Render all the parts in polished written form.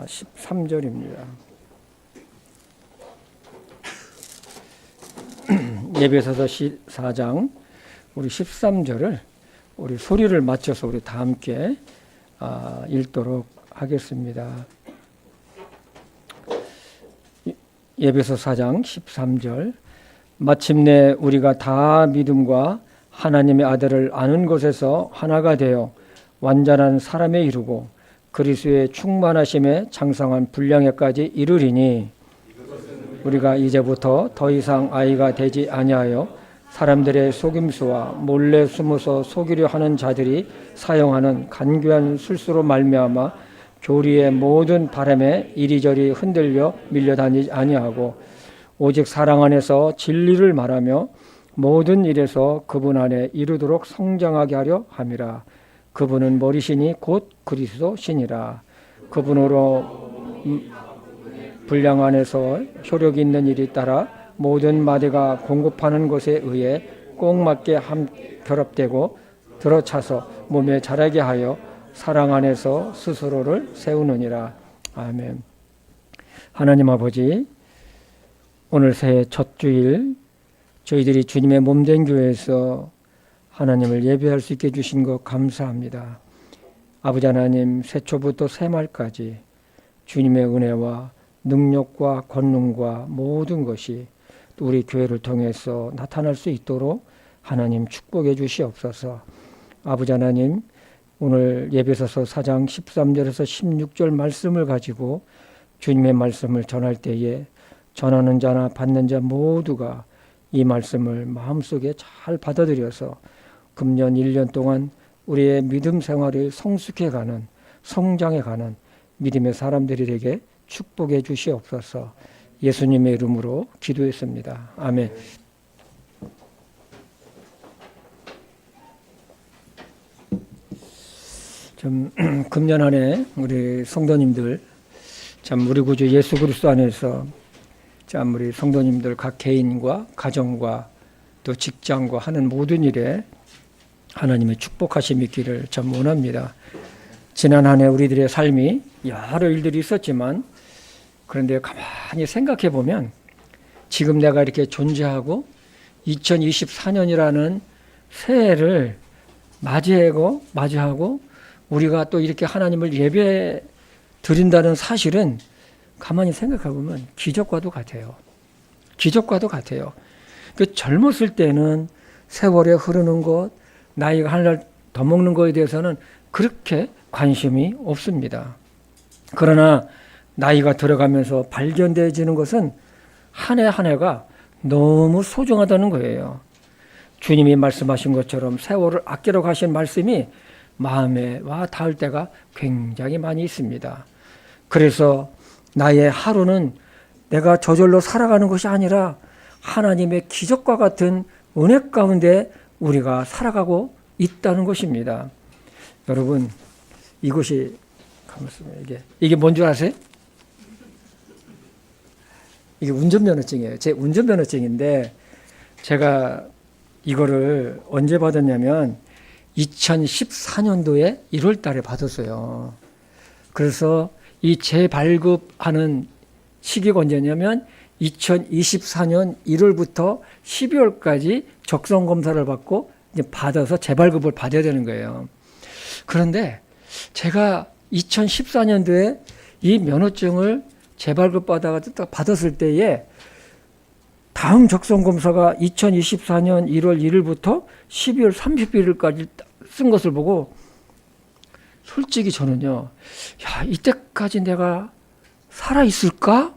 13절입니다. 예배소서 4장 우리 13절을 우리 소리를 맞춰서 우리 다 함께 읽도록 하겠습니다. 예배소 4장 13절. 마침내 우리가 다 믿음과 하나님의 아들을 아는 것에서 하나가 되어 완전한 사람에 이르고 그리스도의 충만하심에 장성한 분량에까지 이르리니 우리가 이제부터 더 이상 아이가 되지 아니하여 사람들의 속임수와 몰래 숨어서 속이려 하는 자들이 사용하는 간교한 술수로 말미암아 교리의 모든 바람에 이리저리 흔들려 밀려다니지 아니하고 오직 사랑 안에서 진리를 말하며 모든 일에서 그분 안에 이르도록 성장하게 하려 함이라. 그분은 머리시니 곧 그리스도시니라. 그분으로 분량 안에서 효력이 있는 일이 따라 모든 마대가 공급하는 것에 의해 꼭 맞게 결합되고 들어차서 몸에 자라게 하여 사랑 안에서 스스로를 세우느니라. 아멘. 하나님 아버지, 오늘 새해 첫 주일 저희들이 주님의 몸된 교회에서 하나님을 예배할 수 있게 해주신 것 감사합니다. 아버지 하나님, 새초부터 새말까지 주님의 은혜와 능력과 권능과 모든 것이 또 우리 교회를 통해서 나타날 수 있도록 하나님 축복해 주시옵소서. 아버지 하나님, 오늘 예배소서 4장 13절에서 16절 말씀을 가지고 주님의 말씀을 전할 때에 전하는 자나 받는 자 모두가 이 말씀을 마음속에 잘 받아들여서 금년 1년 동안 우리의 믿음 생활을 성숙해가는, 성장해가는 믿음의 사람들이 되게 축복해 주시옵소서. 예수님의 이름으로 기도했습니다. 아멘. 좀 금년 한 해 우리 성도님들 참 우리 구주 예수 그리스도 안에서 참 우리 성도님들 각 개인과 가정과 또 직장과 하는 모든 일에 하나님의 축복하심이 있기를 참 원합니다. 지난 한 해 우리들의 삶이 여러 일들이 있었지만 그런데 가만히 생각해 보면 지금 내가 이렇게 존재하고 2024년이라는 새해를 맞이하고 우리가 또 이렇게 하나님을 예배 드린다는 사실은 가만히 생각해 보면 기적과도 같아요. 기적과도 같아요. 그 젊었을 때는 세월에 흐르는 것, 나이가 하늘날 더 먹는 것에 대해서는 그렇게 관심이 없습니다. 그러나 나이가 들어가면서 발견되어지는 것은 한 해 한 해가 너무 소중하다는 거예요. 주님이 말씀하신 것처럼 세월을 아끼러 가신 말씀이 마음에 와 닿을 때가 굉장히 많이 있습니다. 그래서 나의 하루는 내가 저절로 살아가는 것이 아니라 하나님의 기적과 같은 은혜 가운데 우리가 살아가고 있다는 것입니다. 여러분, 이것이 이게 뭔 줄 아세요? 이게 운전면허증이에요. 제 운전면허증인데 제가 이거를 언제 받았냐면 2014년도에 1월 달에 받았어요. 그래서 이 재발급하는 시기가 언제냐면 2024년 1월부터 12월까지 적성검사를 받고 이제 받아서 재발급을 받아야 되는 거예요. 그런데 제가 2014년도에 이 면허증을 재발급 받았을 때에 다음 적성검사가 2024년 1월 1일부터 12월 31일까지 쓴 것을 보고 솔직히 저는요, 야, 이때까지 내가 살아있을까?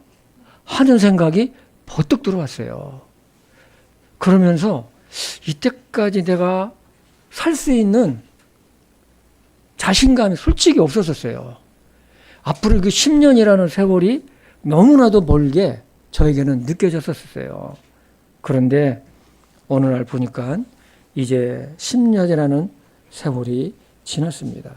하는 생각이 버뜩 들어왔어요. 그러면서 이때까지 내가 살 수 있는 자신감이 솔직히 없었어요. 앞으로 그 10년이라는 세월이 너무나도 멀게 저에게는 느껴졌었어요. 그런데 어느 날 보니까 이제 10년이라는 세월이 지났습니다.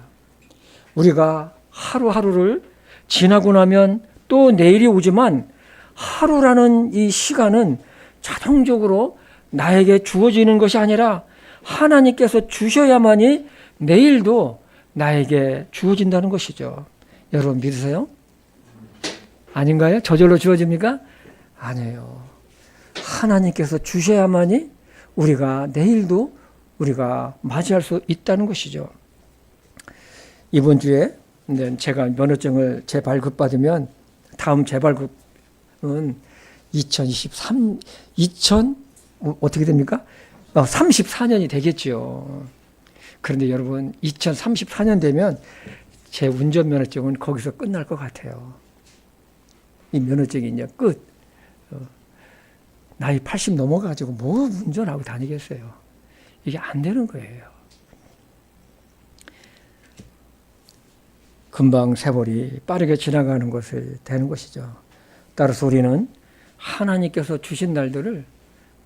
우리가 하루하루를 지나고 나면 또 내일이 오지만 하루라는 이 시간은 자동적으로 나에게 주어지는 것이 아니라 하나님께서 주셔야만이 내일도 나에게 주어진다는 것이죠. 여러분 믿으세요? 아닌가요? 저절로 주어집니까? 아니에요. 하나님께서 주셔야만이 우리가 내일도 우리가 맞이할 수 있다는 것이죠. 이번 주에 제가 면허증을 재발급받으면 다음 재발급은 2023, 어떻게 됩니까? 34년이 되겠죠. 그런데 여러분, 2034년 되면 제 운전면허증은 거기서 끝날 것 같아요. 이 면허증이 이제 끝. 나이 80 넘어가지고 뭐 운전하고 다니겠어요. 이게 안 되는 거예요. 금방 세월이 빠르게 지나가는 것이 되는 것이죠. 따라서 우리는 하나님께서 주신 날들을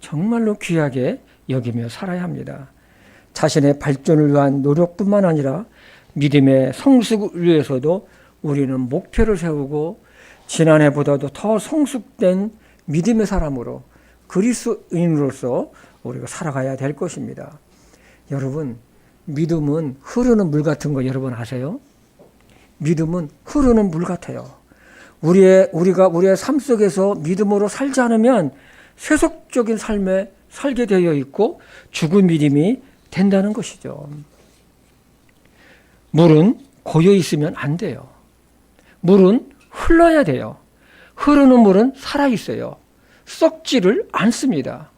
정말로 귀하게 여기며 살아야 합니다. 자신의 발전을 위한 노력뿐만 아니라 믿음의 성숙을 위해서도 우리는 목표를 세우고 지난해보다도 더 성숙된 믿음의 사람으로 그리스도인으로서 우리가 살아가야 될 것입니다. 여러분, 믿음은 흐르는 물 같은 거 여러분 아세요? 믿음은 흐르는 물 같아요. 우리가 우리의 삶 속에서 믿음으로 살지 않으면 세속적인 삶에 살게 되어 있고 죽은 믿음이 된다는 것이죠. 물은 고여 있으면 안 돼요. 물은 흘러야 돼요. 흐르는 물은 살아 있어요. 썩지를 않습니다.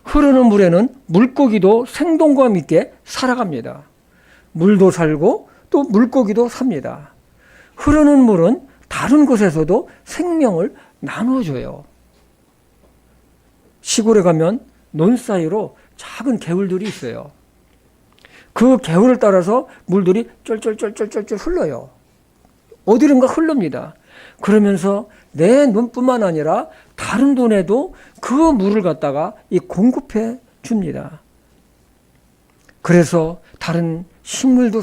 흐르는 물에는 물고기도 생동감 있게 살아갑니다. 물도 살고 또 물고기도 삽니다. 흐르는 물은 다른 곳에서도 생명을 나눠줘요. 시골에 가면 논 사이로 작은 개울들이 있어요. 그 개울을 따라서 물들이 쫄쫄쫄쫄쫄 흘러요. 어디론가 흐릅니다. 그러면서 내 눈뿐만 아니라 다른 돈에도 그 물을 갖다가 공급해 줍니다. 그래서 다른 식물도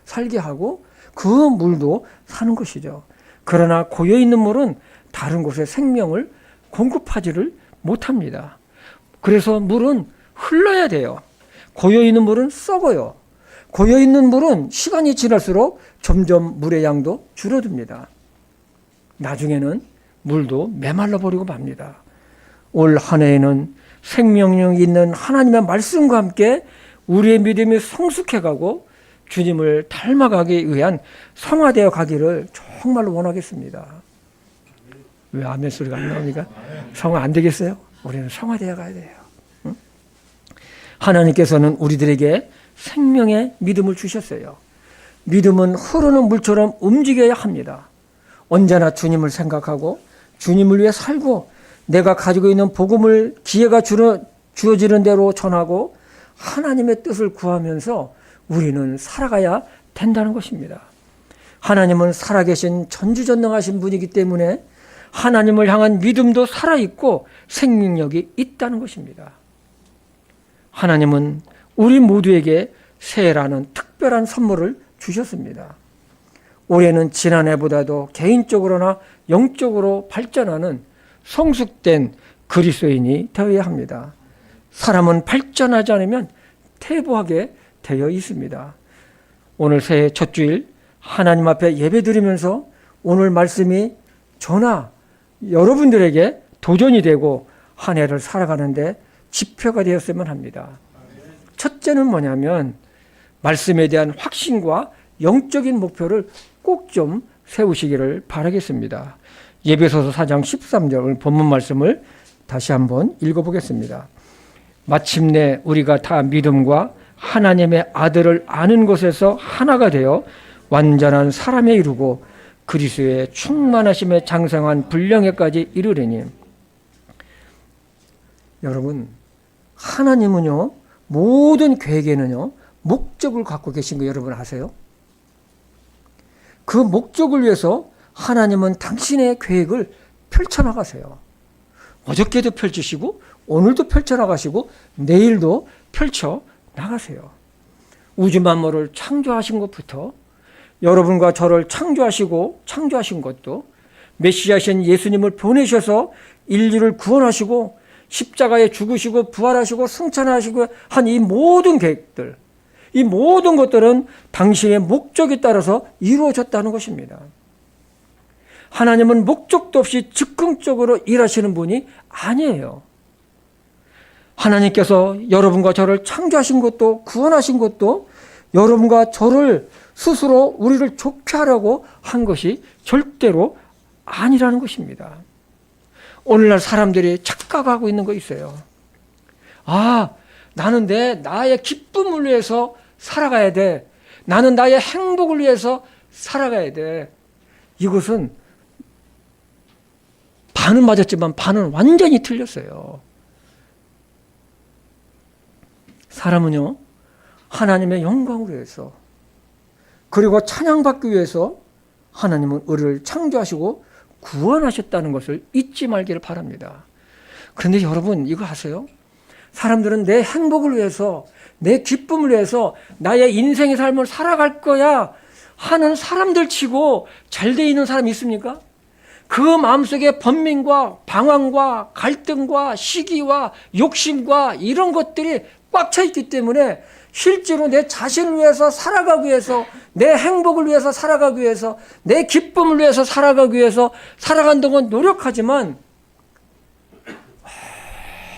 살게 하고 그 물도 사는 것이죠. 그러나 고여있는 물은 다른 곳에 생명을 공급하지를 못합니다. 그래서 물은 흘러야 돼요. 고여있는 물은 썩어요. 고여있는 물은 시간이 지날수록 점점 물의 양도 줄어듭니다. 나중에는 물도 메말라 버리고 맙니다. 올 한 해에는 생명력 있는 하나님의 말씀과 함께 우리의 믿음이 성숙해가고 주님을 닮아가기 위한 성화되어 가기를 정말로 원하겠습니다. 왜 아멘 소리가 안 나옵니까? 성화 안 되겠어요? 우리는 성화되어 가야 돼요. 응? 하나님께서는 우리들에게 생명의 믿음을 주셨어요. 믿음은 흐르는 물처럼 움직여야 합니다. 언제나 주님을 생각하고 주님을 위해 살고 내가 가지고 있는 복음을 기회가 주어지는 대로 전하고 하나님의 뜻을 구하면서 우리는 살아가야 된다는 것입니다. 하나님은 살아계신 전지전능하신 분이기 때문에 하나님을 향한 믿음도 살아있고 생명력이 있다는 것입니다. 하나님은 우리 모두에게 새해라는 특별한 선물을 주셨습니다. 올해는 지난해보다도 개인적으로나 영적으로 발전하는 성숙된 그리스도인이 되어야 합니다. 사람은 발전하지 않으면 퇴보하게 되어 있습니다. 오늘 새해 첫 주일 하나님 앞에 예배드리면서 오늘 말씀이 저나 여러분들에게 도전이 되고 한 해를 살아가는데 지표가 되었으면 합니다. 첫째는 뭐냐면 말씀에 대한 확신과 영적인 목표를 꼭 좀 세우시기를 바라겠습니다. 예배소서 4장 13절 본문 말씀을 다시 한번 읽어보겠습니다. 마침내 우리가 다 믿음과 하나님의 아들을 아는 것에서 하나가 되어 완전한 사람에 이르고 그리스도의 충만하심에 장성한 분량에까지 이르리니. 여러분, 하나님은요 모든 계획에는요 목적을 갖고 계신 거 여러분 아세요? 그 목적을 위해서 하나님은 당신의 계획을 펼쳐나가세요. 어저께도 펼치시고 오늘도 펼쳐나가시고 내일도 펼쳐나가세요. 우주 만물을 창조하신 것부터 여러분과 저를 창조하신 것도 메시아신 예수님을 보내셔서 인류를 구원하시고 십자가에 죽으시고 부활하시고 승천하시고 한 이 모든 계획들, 이 모든 것들은 당신의 목적에 따라서 이루어졌다는 것입니다. 하나님은 목적도 없이 즉흥적으로 일하시는 분이 아니에요. 하나님께서 여러분과 저를 창조하신 것도 구원하신 것도 여러분과 저를 스스로 우리를 좋게 하려고 한 것이 절대로 아니라는 것입니다. 오늘날 사람들이 착각하고 있는 거 있어요. 나는 나의 기쁨을 위해서 살아가야 돼. 나는 나의 행복을 위해서 살아가야 돼. 이것은 반은 맞았지만 반은 완전히 틀렸어요. 사람은요, 하나님의 영광을 위해서 그리고 찬양받기 위해서 하나님은 우리를 창조하시고 구원하셨다는 것을 잊지 말기를 바랍니다. 그런데 여러분 이거 아세요? 사람들은 내 행복을 위해서 내 기쁨을 위해서 나의 인생의 삶을 살아갈 거야 하는 사람들 치고 잘 돼 있는 사람이 있습니까? 그 마음속에 번민과 방황과 갈등과 시기와 욕심과 이런 것들이 꽉 차 있기 때문에 실제로 내 자신을 위해서 살아가기 위해서 내 행복을 위해서 살아가기 위해서 내 기쁨을 위해서 살아가기 위해서 살아간다고 노력하지만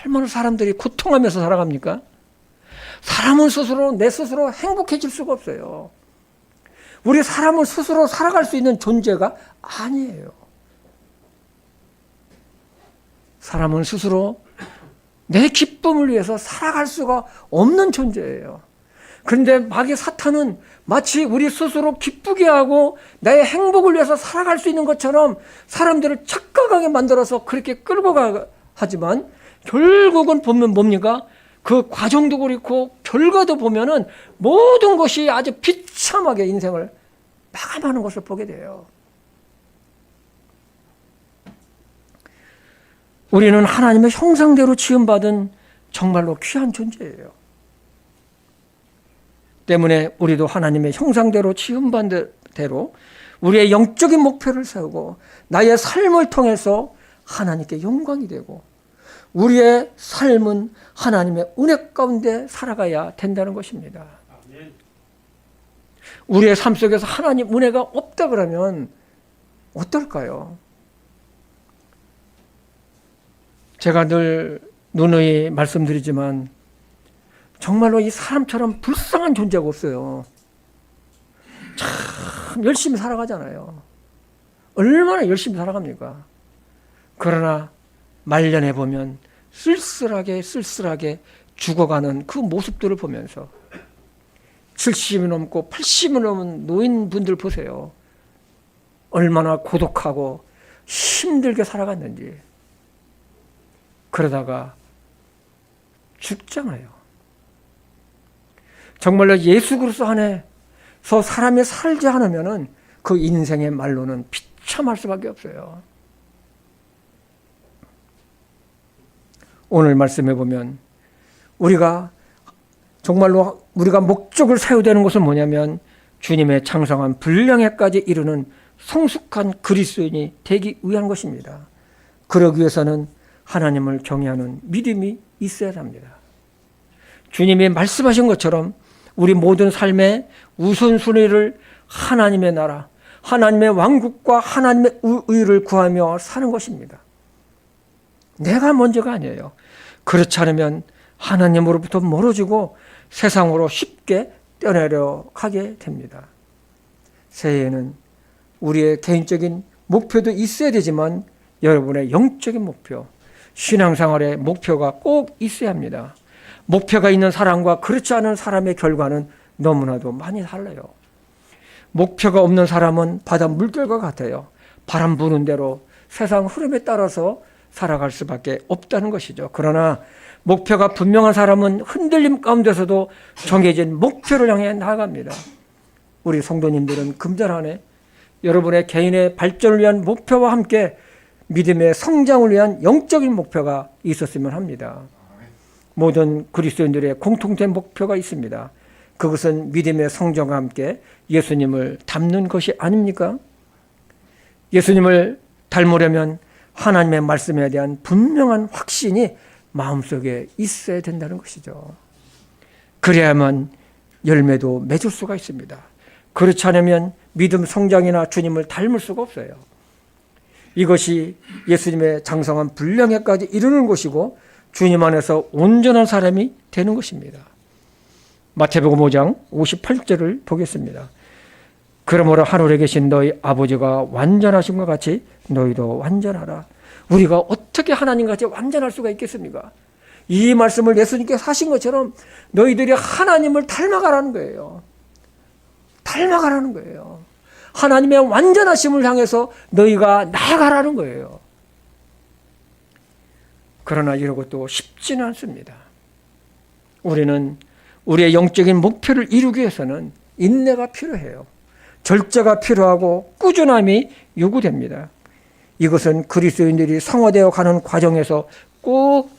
얼마나 사람들이 고통하면서 살아갑니까? 사람은 스스로 내 스스로 행복해질 수가 없어요. 우리 사람은 스스로 살아갈 수 있는 존재가 아니에요. 사람은 스스로 내 기쁨을 위해서 살아갈 수가 없는 존재예요. 그런데 마귀 사탄은 마치 우리 스스로 기쁘게 하고 나의 행복을 위해서 살아갈 수 있는 것처럼 사람들을 착각하게 만들어서 그렇게 끌고 하지만 결국은 보면 뭡니까? 그 과정도 그렇고 결과도 보면은 모든 것이 아주 비참하게 인생을 마감하는 것을 보게 돼요. 우리는 하나님의 형상대로 지음받은 정말로 귀한 존재예요. 때문에 우리도 하나님의 형상대로 지음받은 대로 우리의 영적인 목표를 세우고 나의 삶을 통해서 하나님께 영광이 되고 우리의 삶은 하나님의 은혜 가운데 살아가야 된다는 것입니다. 우리의 삶 속에서 하나님 은혜가 없다 그러면 어떨까요? 제가 늘 누누이 말씀드리지만 정말로 이 사람처럼 불쌍한 존재가 없어요. 참 열심히 살아가잖아요. 얼마나 열심히 살아갑니까? 그러나 말년에 보면 쓸쓸하게 죽어가는 그 모습들을 보면서 70이 넘고 80이 넘은 노인분들 보세요. 얼마나 고독하고 힘들게 살아갔는지. 그러다가 죽잖아요. 정말로 예수 그리스도 안에서 사람이 살지 않으면은 그 인생의 말로는 비참할 수밖에 없어요. 오늘 말씀해 보면 우리가 정말로 우리가 목적을 세워야 되는 것은 뭐냐면 주님의 창성한 분량에까지 이르는 성숙한 그리스도인이 되기 위한 것입니다. 그러기 위해서는 하나님을 경외하는 믿음이 있어야 합니다. 주님이 말씀하신 것처럼 우리 모든 삶의 우선순위를 하나님의 나라, 하나님의 왕국과 하나님의 의를 구하며 사는 것입니다. 내가 먼저가 아니에요. 그렇지 않으면 하나님으로부터 멀어지고 세상으로 쉽게 떠내려 가게 됩니다. 새해에는 우리의 개인적인 목표도 있어야 되지만 여러분의 영적인 목표, 신앙생활의 목표가 꼭 있어야 합니다. 목표가 있는 사람과 그렇지 않은 사람의 결과는 너무나도 많이 달라요. 목표가 없는 사람은 바다 물결과 같아요. 바람 부는 대로 세상 흐름에 따라서 살아갈 수밖에 없다는 것이죠. 그러나 목표가 분명한 사람은 흔들림 가운데서도 정해진 목표를 향해 나아갑니다. 우리 성도님들은 금전 안에 여러분의 개인의 발전을 위한 목표와 함께 믿음의 성장을 위한 영적인 목표가 있었으면 합니다. 모든 그리스도인들의 공통된 목표가 있습니다. 그것은 믿음의 성장과 함께 예수님을 닮는 것이 아닙니까? 예수님을 닮으려면 하나님의 말씀에 대한 분명한 확신이 마음속에 있어야 된다는 것이죠. 그래야만 열매도 맺을 수가 있습니다. 그렇지 않으면 믿음 성장이나 주님을 닮을 수가 없어요. 이것이 예수님의 장성한 분량에까지 이르는 것이고 주님 안에서 온전한 사람이 되는 것입니다. 마태복음 5장 58절을 보겠습니다. 그러므로 하늘에 계신 너희 아버지가 완전하신 것 같이 너희도 완전하라. 우리가 어떻게 하나님같이 완전할 수가 있겠습니까? 이 말씀을 예수님께서 하신 것처럼 너희들이 하나님을 닮아가라는 거예요. 닮아가라는 거예요. 하나님의 완전하심을 향해서 너희가 나아가라는 거예요. 그러나 이런 것도 쉽지는 않습니다. 우리는 우리의 영적인 목표를 이루기 위해서는 인내가 필요해요. 절제가 필요하고 꾸준함이 요구됩니다. 이것은 그리스도인들이 성화되어 가는 과정에서 꼭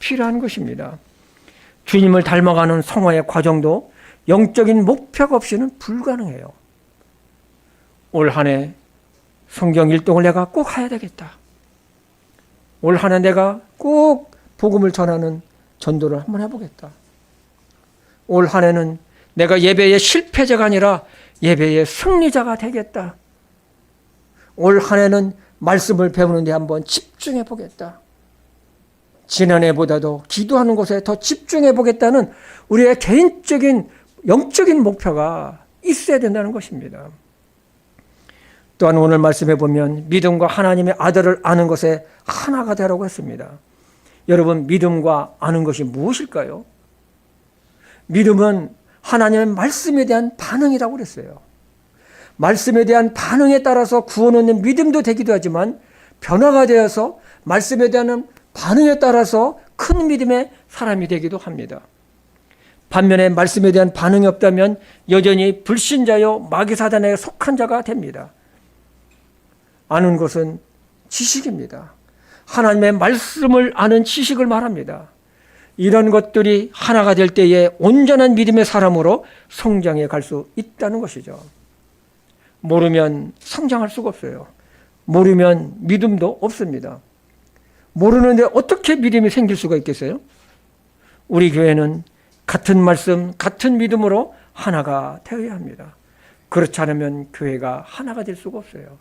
필요한 것입니다. 주님을 닮아가는 성화의 과정도 영적인 목표가 없이는 불가능해요. 올 한 해 성경 일동을 내가 꼭 해야 되겠다. 올 한 해 내가 꼭 복음을 전하는 전도를 한번 해보겠다. 올 한 해는 내가 예배의 실패자가 아니라 예배의 승리자가 되겠다. 올 한 해는 말씀을 배우는 데 한번 집중해 보겠다. 지난해보다도 기도하는 것에 더 집중해 보겠다는 우리의 개인적인 영적인 목표가 있어야 된다는 것입니다. 또한 오늘 말씀해 보면 믿음과 하나님의 아들을 아는 것에 하나가 되라고 했습니다. 여러분, 믿음과 아는 것이 무엇일까요? 믿음은 하나님의 말씀에 대한 반응이라고 그랬어요. 말씀에 대한 반응에 따라서 구원 얻는 믿음도 되기도 하지만 변화가 되어서 말씀에 대한 반응에 따라서 큰 믿음의 사람이 되기도 합니다. 반면에 말씀에 대한 반응이 없다면 여전히 불신자요 마귀사단에 속한 자가 됩니다. 아는 것은 지식입니다. 하나님의 말씀을 아는 지식을 말합니다. 이런 것들이 하나가 될 때에 온전한 믿음의 사람으로 성장해 갈 수 있다는 것이죠. 모르면 성장할 수가 없어요. 모르면 믿음도 없습니다. 모르는데 어떻게 믿음이 생길 수가 있겠어요? 우리 교회는 같은 말씀, 같은 믿음으로 하나가 되어야 합니다. 그렇지 않으면 교회가 하나가 될 수가 없어요.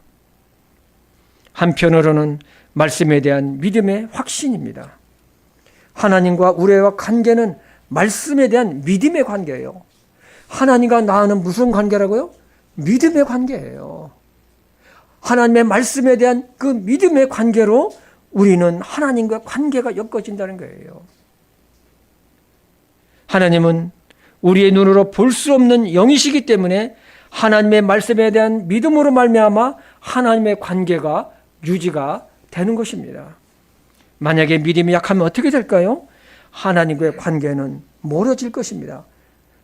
한편으로는 말씀에 대한 믿음의 확신입니다. 하나님과 우리와 관계는 말씀에 대한 믿음의 관계예요. 하나님과 나는 무슨 관계라고요? 믿음의 관계예요. 하나님의 말씀에 대한 그 믿음의 관계로 우리는 하나님과 관계가 엮어진다는 거예요. 하나님은 우리의 눈으로 볼 수 없는 영이시기 때문에 하나님의 말씀에 대한 믿음으로 말미암아 하나님의 관계가 유지가 되는 것입니다. 만약에 믿음이 약하면 어떻게 될까요? 하나님과의 관계는 멀어질 것입니다.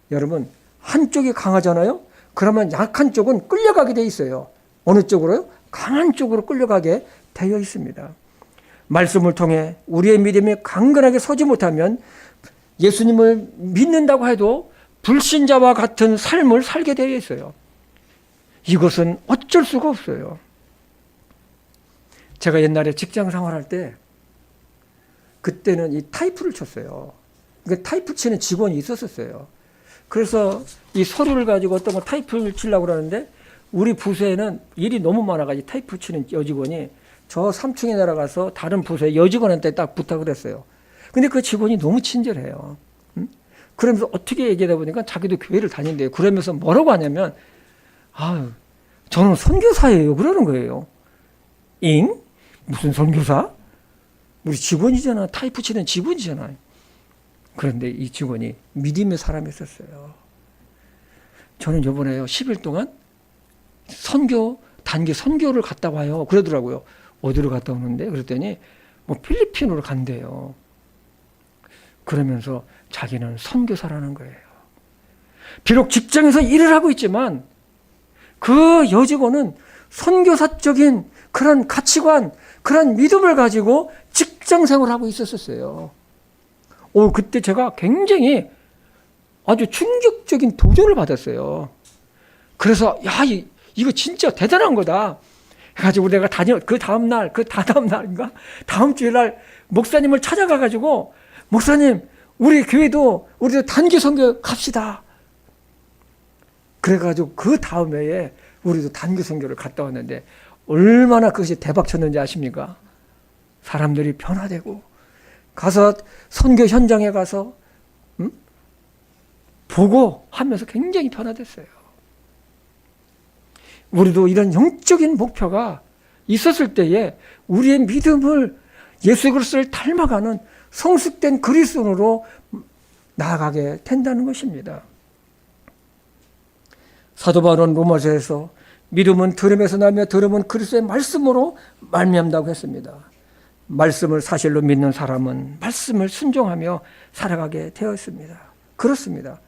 여러분, 한쪽이 강하잖아요? 그러면 약한 쪽은 끌려가게 돼 있어요. 어느 쪽으로요? 강한 쪽으로 끌려가게 되어 있습니다. 말씀을 통해 우리의 믿음이 강건하게 서지 못하면 예수님을 믿는다고 해도 불신자와 같은 삶을 살게 되어 있어요. 이것은 어쩔 수가 없어요. 제가 옛날에 직장 생활할 때 그때는 이 타이프를 쳤어요. 그러니까 타이프 치는 직원이 있었어요. 그래서 이 서류를 가지고 어떤 거 타이프를 치려고 그러는데 우리 부서에는 일이 너무 많아가지고 타이프 치는 여직원이 저 3층에 내려가서 다른 부서의 여직원한테 딱 부탁을 했어요. 근데 그 직원이 너무 친절해요. 그러면서 어떻게 얘기하다 보니까 자기도 교회를 다닌대요. 그러면서 뭐라고 하냐면, 저는 선교사예요. 그러는 거예요. 잉? 무슨 선교사? 우리 직원이잖아. 타이프 치는 직원이잖아. 그런데 이 직원이 믿음의 사람이었어요. 저는 이번에요 10일 동안 단기 선교를 갔다 와요. 그러더라고요. 어디로 갔다 오는데? 그랬더니 필리핀으로 간대요. 그러면서 자기는 선교사라는 거예요. 비록 직장에서 일을 하고 있지만 그 여직원은 선교사적인 그런 가치관, 그런 믿음을 가지고 직장 생활을 하고 있었어요. 그때 제가 굉장히 아주 충격적인 도전을 받았어요. 그래서 이거 진짜 대단한 거다. 해가지고 내가 그 다다음날인가? 다음 주일날 목사님을 찾아가가지고 목사님, 우리도 단기 선교 갑시다. 그래가지고 그 다음 해에 우리도 단기 선교를 갔다 왔는데 얼마나 그것이 대박 쳤는지 아십니까? 사람들이 변화되고 가서 선교 현장에 가서 보고 하면서 굉장히 변화됐어요. 우리도 이런 영적인 목표가 있었을 때에 우리의 믿음을 예수 그리스도를 닮아가는 성숙된 그리스도인으로 나아가게 된다는 것입니다. 사도 바울은 로마서에서 믿음은 들음에서 나며 들음은 그리스도의 말씀으로 말미암다고 했습니다. 말씀을 사실로 믿는 사람은 말씀을 순종하며 살아가게 되어 있습니다. 그렇습니다.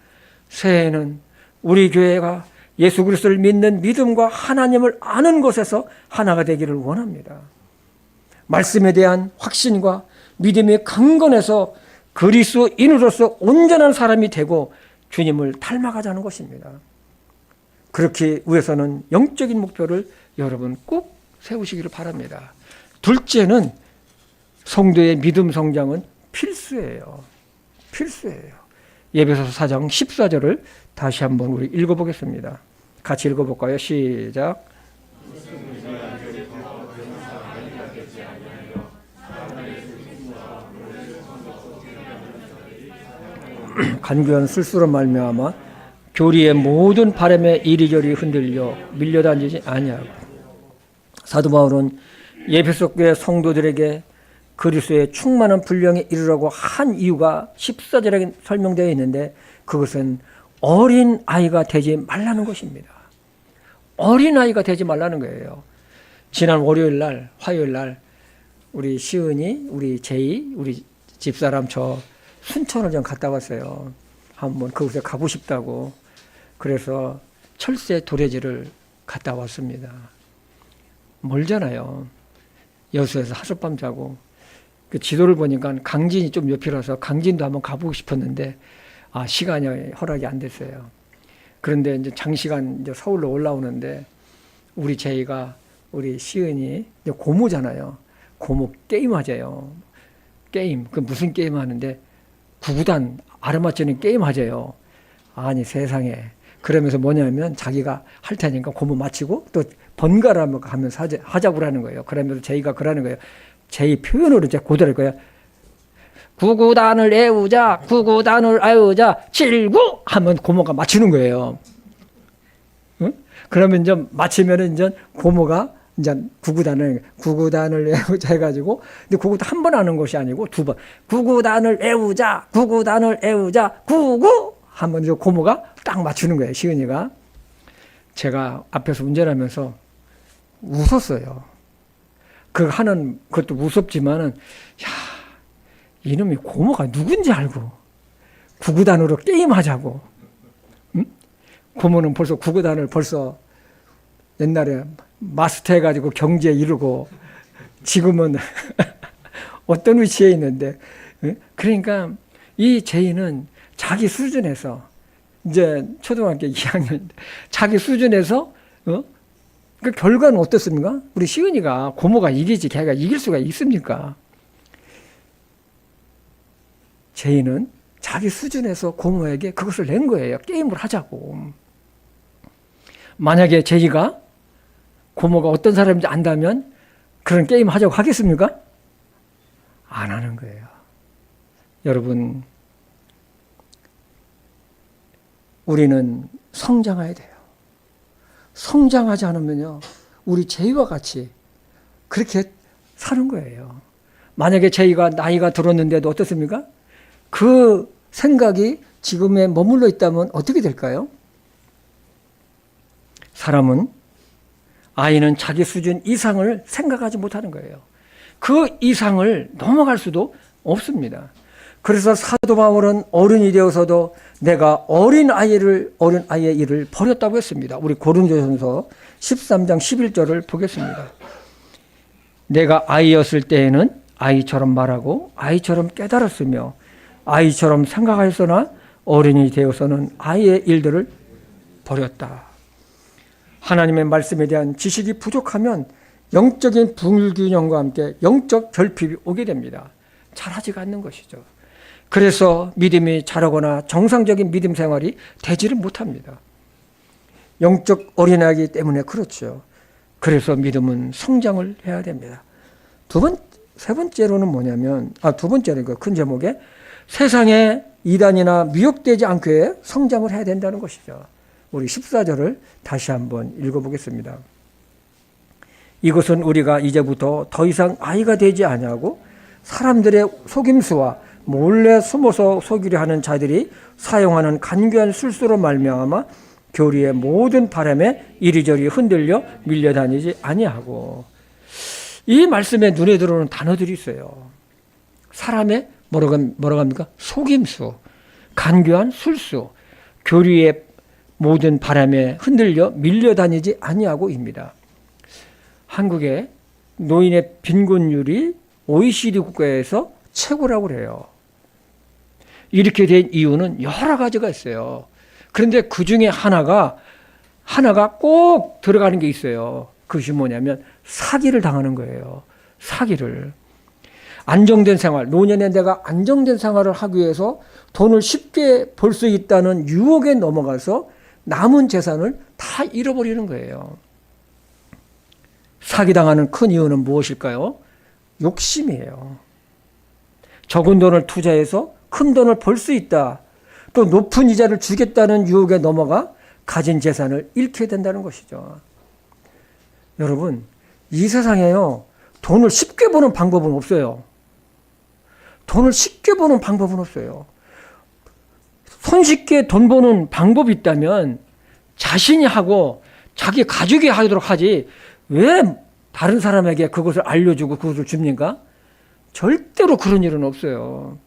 새해에는 우리 교회가 예수 그리스도를 믿는 믿음과 하나님을 아는 것에서 하나가 되기를 원합니다. 말씀에 대한 확신과 믿음의 강건해서 그리스도인으로서 온전한 사람이 되고 주님을 닮아가자는 것입니다. 그렇게 위해서는 영적인 목표를 여러분 꼭 세우시기를 바랍니다. 둘째는 성도의 믿음 성장은 필수예요. 필수예요. 에베소서 4장 14절을 다시 한번 우리 읽어보겠습니다. 같이 읽어볼까요? 시작. 간교한 술수로 말미암아 교리의 모든 바람에 이리저리 흔들려 밀려다니지 아니하고. 사도 바울은 에베소 교회 성도들에게 그리스도의 충만한 분량에 이르라고 한 이유가 14절에 설명되어 있는데 그것은 어린 아이가 되지 말라는 것입니다. 어린 아이가 되지 말라는 거예요. 지난 월요일 날, 화요일 날 우리 시은이, 우리 제이, 우리 집사람 저 순천을 좀 갔다 왔어요. 한번 그곳에 가고 싶다고. 그래서 철새 도래지를 갔다 왔습니다. 멀잖아요. 여수에서 하룻밤 자고. 그 지도를 보니까 강진이 좀 옆이라서 강진도 한번 가보고 싶었는데 시간이 허락이 안 됐어요. 그런데 이제 장시간 이제 서울로 올라오는데 우리 제이가 우리 시은이 이제 고모잖아요. 고모 게임 하재요. 게임. 그 무슨 게임 하는데 구구단 아르마치는 게임 하재요. 아니 세상에. 그러면서 뭐냐면 자기가 할 테니까 고모 마치고 또 번갈아 가면서 하자고 그러는 거예요. 그러면서 제이가 그러는 거예요. 제이 표현으로 이제 고대할 거예요. 구구단을 애우자, 구구단을 애우자, 7구 하면 고모가 맞추는 거예요. 응? 그러면 이제 맞히면은 이제 고모가 이제 구구단을 애우자 해가지고, 근데 그것도 한 번 하는 것이 아니고 두 번. 구구단을 애우자, 구구단을 애우자, 구구 하면 이제 고모가 딱 맞추는 거예요. 시은이가. 제가 앞에서 운전하면서 웃었어요. 그 하는 것도 무섭지만은, 야, 이놈이 고모가 누군지 알고 구구단으로 게임하자고. 응? 고모는 벌써 구구단을 벌써 옛날에 마스터 해가지고 경지에 이르고 지금은 어떤 위치에 있는데, 응? 그러니까 이 제이는 자기 수준에서 이제 초등학교 2학년 자기 수준에서 그 결과는 어떻습니까? 우리 시은이가 고모가 이기지 걔가 이길 수가 있습니까? 제이는 자기 수준에서 고모에게 그것을 낸 거예요. 게임을 하자고. 만약에 제이가 고모가 어떤 사람인지 안다면 그런 게임 하자고 하겠습니까? 안 하는 거예요. 여러분, 우리는 성장해야 돼요. 성장하지 않으면요, 우리 제이와 같이 그렇게 사는 거예요. 만약에 제이가 나이가 들었는데도 어떻습니까? 그 생각이 지금에 머물러 있다면 어떻게 될까요? 사람은, 아이는 자기 수준 이상을 생각하지 못하는 거예요. 그 이상을 넘어갈 수도 없습니다. 그래서 사도 바울은 어른이 되어서도 내가 어린 아이의 일을 버렸다고 했습니다. 우리 고린도전서 13장 11절을 보겠습니다. 내가 아이였을 때에는 아이처럼 말하고 아이처럼 깨달았으며 아이처럼 생각하였으나 어른이 되어서는 아이의 일들을 버렸다. 하나님의 말씀에 대한 지식이 부족하면 영적인 불균형과 함께 영적 결핍이 오게 됩니다. 잘하지가 않는 것이죠. 그래서 믿음이 자라거나 정상적인 믿음 생활이 되지를 못합니다. 영적 어린아이이기 때문에 그렇죠. 그래서 믿음은 성장을 해야 됩니다. 세 번째로는 뭐냐면, 두 번째는 그 큰 제목에 세상에 이단이나 미혹되지 않게 성장을 해야 된다는 것이죠. 우리 14절을 다시 한번 읽어보겠습니다. 이것은 우리가 이제부터 더 이상 아이가 되지 아니하고 사람들의 속임수와 몰래 숨어서 속이려 하는 자들이 사용하는 간교한 술수로 말미암아 교리의 모든 바람에 이리저리 흔들려 밀려다니지 아니하고. 이 말씀에 눈에 들어오는 단어들이 있어요. 사람의 뭐라고 합니까? 속임수, 간교한 술수, 교리의 모든 바람에 흔들려 밀려다니지 아니하고입니다. 한국의 노인의 빈곤율이 OECD 국가에서 최고라고 그래요. 이렇게 된 이유는 여러 가지가 있어요. 그런데 그 중에 하나가 꼭 들어가는 게 있어요. 그것이 뭐냐면 사기를 당하는 거예요. 사기를. 안정된 생활, 노년에 내가 안정된 생활을 하기 위해서 돈을 쉽게 벌 수 있다는 유혹에 넘어가서 남은 재산을 다 잃어버리는 거예요. 사기당하는 큰 이유는 무엇일까요? 욕심이에요. 적은 돈을 투자해서 큰 돈을 벌 수 있다. 또 높은 이자를 주겠다는 유혹에 넘어가 가진 재산을 잃게 된다는 것이죠. 여러분, 이 세상에요, 돈을 쉽게 버는 방법은 없어요. 돈을 쉽게 버는 방법은 없어요. 손쉽게 돈 버는 방법이 있다면 자신이 하고 자기 가족이 하도록 하지 왜 다른 사람에게 그것을 알려주고 그것을 줍니까? 절대로 그런 일은 없어요.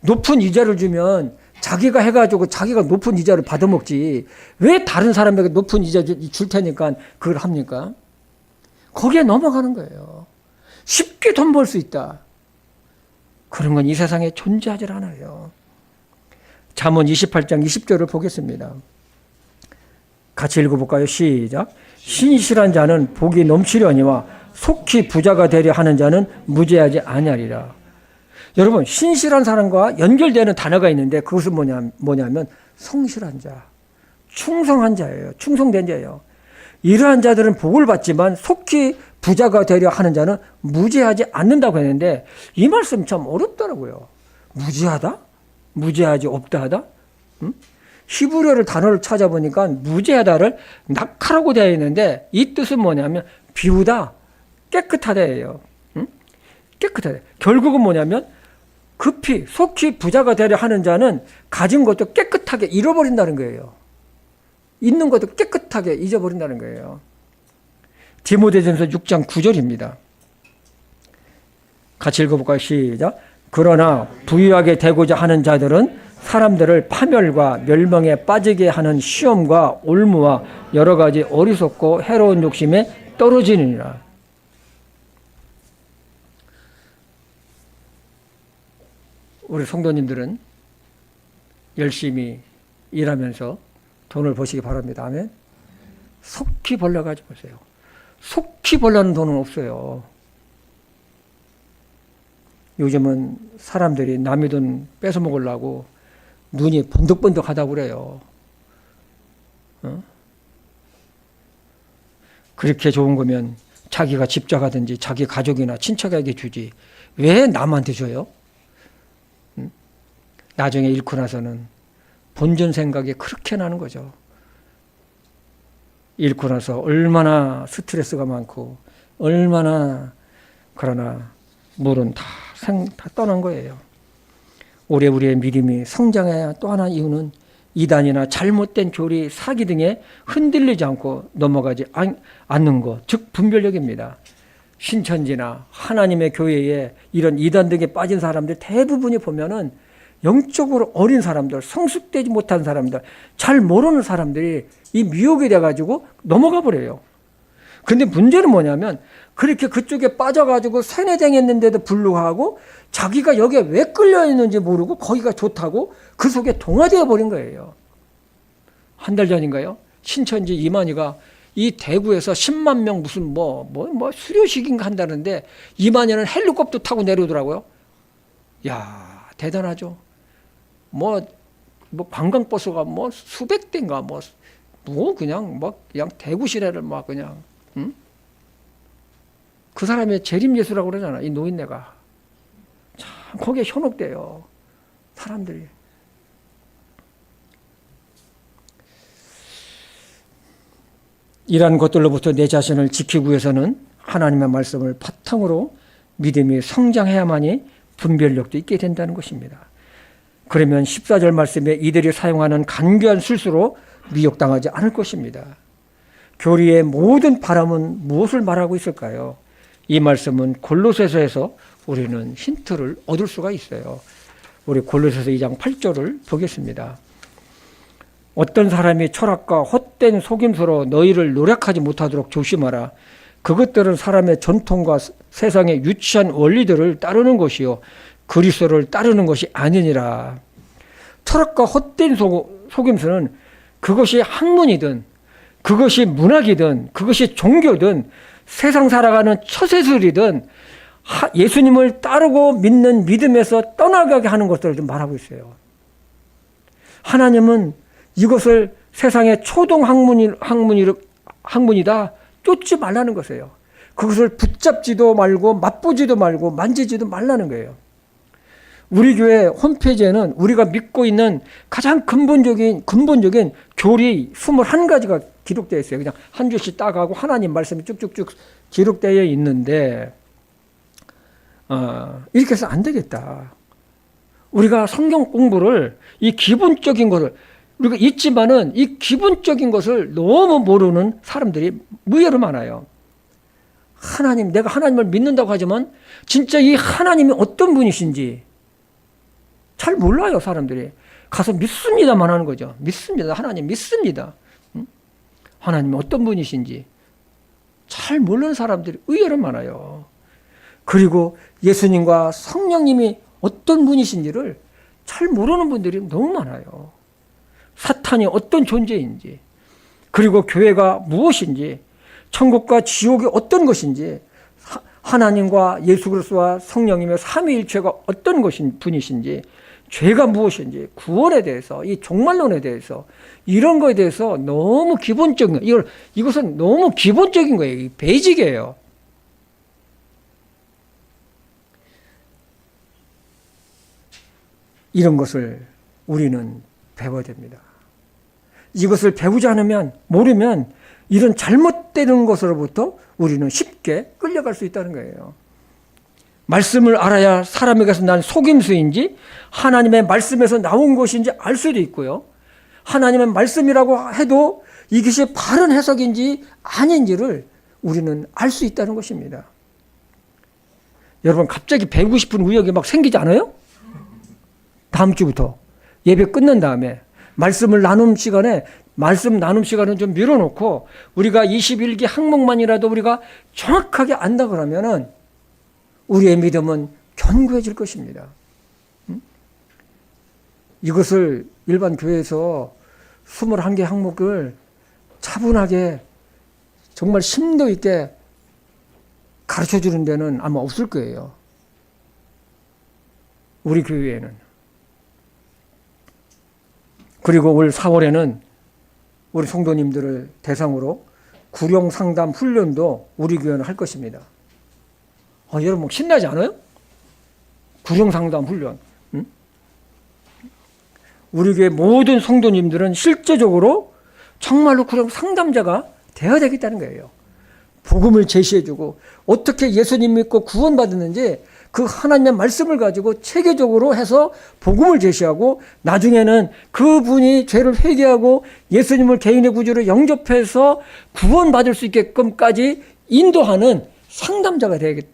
높은 이자를 주면 자기가 해가지고 자기가 높은 이자를 받아먹지 왜 다른 사람에게 높은 이자 줄 테니까 그걸 합니까? 거기에 넘어가는 거예요. 쉽게 돈 벌 수 있다. 그런 건 이 세상에 존재하지 않아요. 잠언 28장 20절을 보겠습니다. 같이 읽어볼까요? 시작. 신실한 자는 복이 넘치려니와 속히 부자가 되려 하는 자는 무죄하지 아니하리라. 여러분, 신실한 사람과 연결되는 단어가 있는데 그것은 뭐냐면 성실한 자, 충성한 자예요. 충성된 자예요. 이러한 자들은 복을 받지만 속히 부자가 되려 하는 자는 무죄하지 않는다고 했는데 이 말씀 참 어렵더라고요. 무죄하다? 무죄하지 없다 하다? 히브리어를 단어를 찾아보니까 무죄하다를 낙하라고 되어 있는데 이 뜻은 뭐냐면 비우다, 깨끗하다예요. 깨끗하다. 결국은 뭐냐면 속히 부자가 되려 하는 자는 가진 것도 깨끗하게 잃어버린다는 거예요. 있는 것도 깨끗하게 잊어버린다는 거예요. 디모데전서 6장 9절입니다. 같이 읽어볼까요? 시작. 그러나 부유하게 되고자 하는 자들은 사람들을 파멸과 멸망에 빠지게 하는 시험과 올무와 여러 가지 어리석고 해로운 욕심에 떨어지느니라. 우리 성도님들은 열심히 일하면서 돈을 버시기 바랍니다. 아멘. 속히 벌려가지고 보세요. 속히 벌려는 돈은 없어요. 요즘은 사람들이 남의 돈 뺏어 먹으려고 눈이 번득번득 하다고 그래요. 그렇게 좋은 거면 자기가 집착하든지 자기 가족이나 친척에게 주지 왜 남한테 줘요? 나중에 잃고 나서는 본전 생각이 그렇게 나는 거죠. 잃고 나서 얼마나 스트레스가 많고 그러나 물은 다 떠난 거예요. 올해 우리의 믿음이 성장해야 또 하나 이유는 이단이나 잘못된 교리, 사기 등에 흔들리지 않고 넘어가지 않는 것, 즉 분별력입니다. 신천지나 하나님의 교회에 이런 이단 등에 빠진 사람들 대부분이 보면은 영적으로 어린 사람들, 성숙되지 못한 사람들, 잘 모르는 사람들이 이 미혹이 돼가지고 넘어가 버려요. 그런데 문제는 뭐냐면 그렇게 그쪽에 빠져가지고 세뇌당했는데도 불구하고 자기가 여기에 왜 끌려있는지 모르고 거기가 좋다고 그 속에 동화되어 버린 거예요. 한 달 전인가요? 신천지 이만희가 이 대구에서 10만 명 무슨 수료식인가 한다는데 이만희는 헬리콥터 타고 내려오더라고요. 야, 대단하죠. 관광버스가 수백 대인가 그냥 대구 시내를 그냥, 그 사람의 재림예수라고 그러잖아. 이 노인네가. 참 거기에 현혹돼요. 사람들이. 이러한 것들로부터 내 자신을 지키기 위해서는 하나님의 말씀을 바탕으로 믿음이 성장해야만이 분별력도 있게 된다는 것입니다. 그러면 14절 말씀에 이들이 사용하는 간교한 술수로 미혹당하지 않을 것입니다. 교리의 모든 바람은 무엇을 말하고 있을까요? 이 말씀은 골로새서에서 우리는 힌트를 얻을 수가 있어요. 우리 골로새서 2장 8절을 보겠습니다. 어떤 사람이 철학과 헛된 속임수로 너희를 노력하지 못하도록 조심하라. 그것들은 사람의 전통과 세상의 유치한 원리들을 따르는 것이요 그리스도를 따르는 것이 아니니라. 철학과 헛된 속임수는 그것이 학문이든 그것이 문학이든 그것이 종교든 세상 살아가는 처세술이든 예수님을 따르고 믿는 믿음에서 떠나가게 하는 것들을 좀 말하고 있어요. 하나님은 이것을 세상의 초동 학문이다 쫓지 말라는 것이에요. 그것을 붙잡지도 말고 맛보지도 말고 만지지도 말라는 거예요. 우리 교회 홈페이지에는 우리가 믿고 있는 가장 근본적인 교리 21가지가 기록되어 있어요. 그냥 한 줄씩 따가고 하나님 말씀이 쭉쭉쭉 기록되어 있는데 이렇게 해서 안 되겠다. 우리가 성경 공부를 이 기본적인 것을 우리가 있지만은 이 기본적인 것을 너무 모르는 사람들이 의외로 많아요. 내가 하나님을 믿는다고 하지만 진짜 이 하나님이 어떤 분이신지 잘 몰라요. 사람들이 가서 믿습니다만 하는 거죠. 믿습니다. 하나님 믿습니다. 하나님이 어떤 분이신지 잘 모르는 사람들이 의외로 많아요. 그리고 예수님과 성령님이 어떤 분이신지를 잘 모르는 분들이 너무 많아요. 사탄이 어떤 존재인지, 그리고 교회가 무엇인지, 천국과 지옥이 어떤 것인지, 하나님과 예수 그리스도와 성령님의 삼위일체가 어떤 분이신지, 죄가 무엇인지, 구원에 대해서, 이 종말론에 대해서, 이런 거에 대해서 너무 기본적인, 이것은 너무 기본적인 거예요. 베이직이에요. 이런 것을 우리는 배워야 됩니다. 이것을 배우지 않으면, 모르면 이런 잘못되는 것으로부터 우리는 쉽게 끌려갈 수 있다는 거예요. 말씀을 알아야 사람에게서 난 속임수인지 하나님의 말씀에서 나온 것인지 알 수도 있고요. 하나님의 말씀이라고 해도 이것이 바른 해석인지 아닌지를 우리는 알 수 있다는 것입니다. 여러분 갑자기 배우고 싶은 의욕이 막 생기지 않아요? 다음 주부터 예배 끝난 다음에 말씀 나눔 시간은 좀 밀어놓고 우리가 21기 항목만이라도 우리가 정확하게 안다 그러면은 우리의 믿음은 견고해질 것입니다. 이것을 일반 교회에서 21개 항목을 차분하게 정말 심도 있게 가르쳐 주는 데는 아마 없을 거예요. 우리 교회에는. 그리고 올 4월에는 우리 성도님들을 대상으로 구령상담 훈련도 우리 교회는 할 것입니다. 여러분 신나지 않아요? 구령상담 훈련. 응? 우리 교회 모든 성도님들은 실제적으로 정말로 구령상담자가 되어야 되겠다는 거예요. 복음을 제시해주고 어떻게 예수님 믿고 구원받았는지 그 하나님의 말씀을 가지고 체계적으로 해서 복음을 제시하고 나중에는 그분이 죄를 회개하고 예수님을 개인의 구주로 영접해서 구원받을 수 있게끔까지 인도하는 상담자가 되겠다.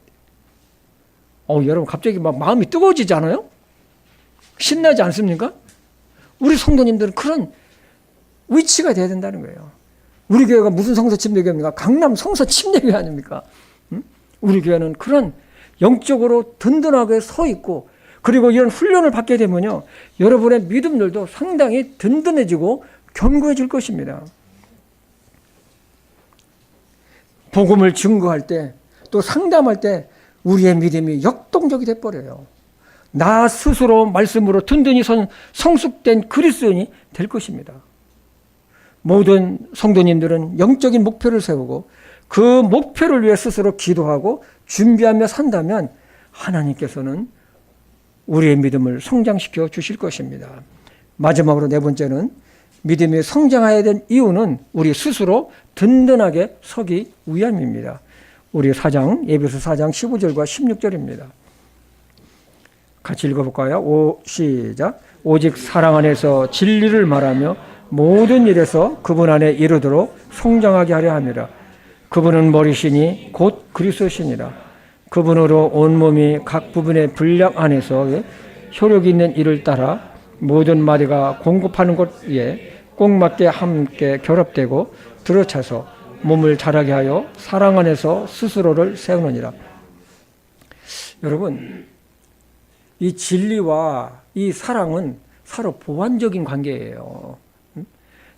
여러분 갑자기 막 마음이 뜨거워지지 않아요? 신나지 않습니까? 우리 성도님들은 그런 위치가 돼야 된다는 거예요. 우리 교회가 무슨 성서 침례교회입니까? 강남 성서 침례교회 아닙니까? 우리 교회는 그런 영적으로 든든하게 서 있고 그리고 이런 훈련을 받게 되면요 여러분의 믿음들도 상당히 든든해지고 견고해질 것입니다. 복음을 증거할 때 또 상담할 때 우리의 믿음이 역동적이 돼버려요. 나 스스로 말씀으로 든든히 성숙된 그리스도인이 될 것입니다. 모든 성도님들은 영적인 목표를 세우고 그 목표를 위해 스스로 기도하고 준비하며 산다면 하나님께서는 우리의 믿음을 성장시켜 주실 것입니다. 마지막으로 네 번째는 믿음이 성장해야 된 이유는 우리 스스로 든든하게 서기 위함입니다. 우리 예배서 4장 15절과 16절입니다. 같이 읽어볼까요? 시작. 오직 사랑 안에서 진리를 말하며 모든 일에서 그분 안에 이르도록 성장하게 하려 함이라. 그분은 머리시니 곧 그리스도시니라. 그분으로 온몸이 각 부분의 분량 안에서 효력 있는 일을 따라 모든 마디가 공급하는 곳에 꼭 맞게 함께 결합되고 들어차서 몸을 자라게 하여 사랑 안에서 스스로를 세우느니라. 여러분, 이 진리와 이 사랑은 서로 보완적인 관계예요.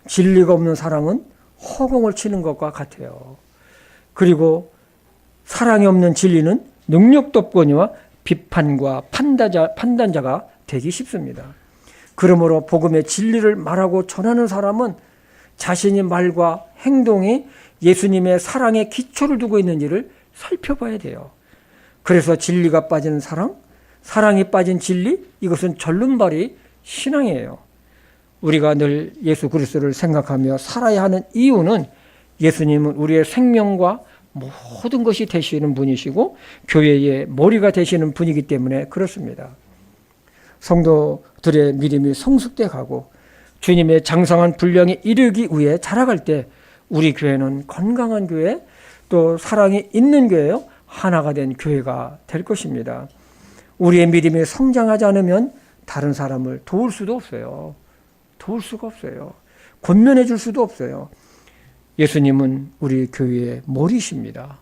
진리가 없는 사랑은 허공을 치는 것과 같아요. 그리고 사랑이 없는 진리는 능력도 없거니와 비판과 판단자가 되기 쉽습니다. 그러므로 복음의 진리를 말하고 전하는 사람은 자신의 말과 행동이 예수님의 사랑에 기초를 두고 있는지를 살펴봐야 돼요. 그래서 진리가 빠진 사랑, 사랑이 빠진 진리, 이것은 절름발이 신앙이에요. 우리가 늘 예수 그리스도를 생각하며 살아야 하는 이유는 예수님은 우리의 생명과 모든 것이 되시는 분이시고 교회의 머리가 되시는 분이기 때문에 그렇습니다. 성도들의 믿음이 성숙돼 가고 주님의 장성한 분량에 이르기 위해 자라갈 때 우리 교회는 건강한 교회, 또 사랑이 있는 교회요, 하나가 된 교회가 될 것입니다. 우리의 믿음이 성장하지 않으면 다른 사람을 도울 수도 없어요. 도울 수가 없어요. 권면해 줄 수도 없어요. 예수님은 우리 교회의 머리십니다.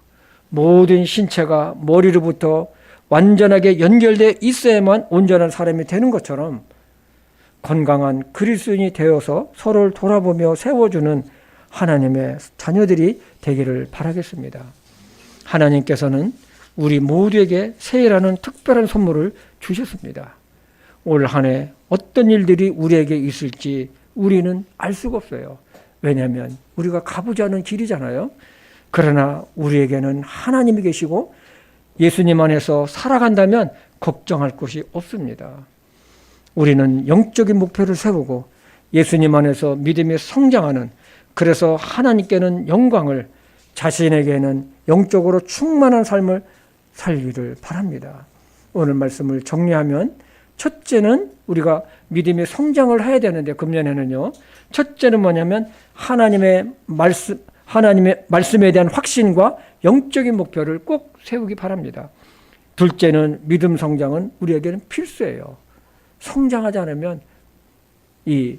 모든 신체가 머리로부터 완전하게 연결되어 있어야만 온전한 사람이 되는 것처럼 건강한 그리스도인이 되어서 서로를 돌아보며 세워주는 하나님의 자녀들이 되기를 바라겠습니다. 하나님께서는 우리 모두에게 새해라는 특별한 선물을 주셨습니다. 올 한 해 어떤 일들이 우리에게 있을지 우리는 알 수가 없어요. 왜냐하면 우리가 가보지 않은 길이잖아요. 그러나 우리에게는 하나님이 계시고 예수님 안에서 살아간다면 걱정할 것이 없습니다. 우리는 영적인 목표를 세우고 예수님 안에서 믿음이 성장하는, 그래서 하나님께는 영광을, 자신에게는 영적으로 충만한 삶을 살기를 바랍니다. 오늘 말씀을 정리하면 첫째는 우리가 믿음의 성장을 해야 되는데 금년에는요. 첫째는 뭐냐면 하나님의 말씀에 대한 확신과 영적인 목표를 꼭 세우기 바랍니다. 둘째는 믿음 성장은 우리에게는 필수예요. 성장하지 않으면 이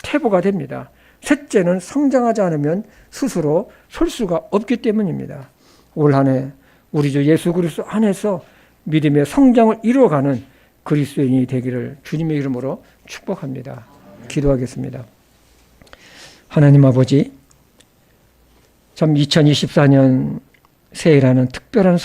퇴보가 됩니다. 셋째는 성장하지 않으면 스스로 설 수가 없기 때문입니다. 올 한 해 우리 주 예수 그리스도 안에서 믿음의 성장을 이루어가는 그리스도인이 되기를 주님의 이름으로 축복합니다. 기도하겠습니다. 하나님 아버지, 참 2024년 새해라는 특별한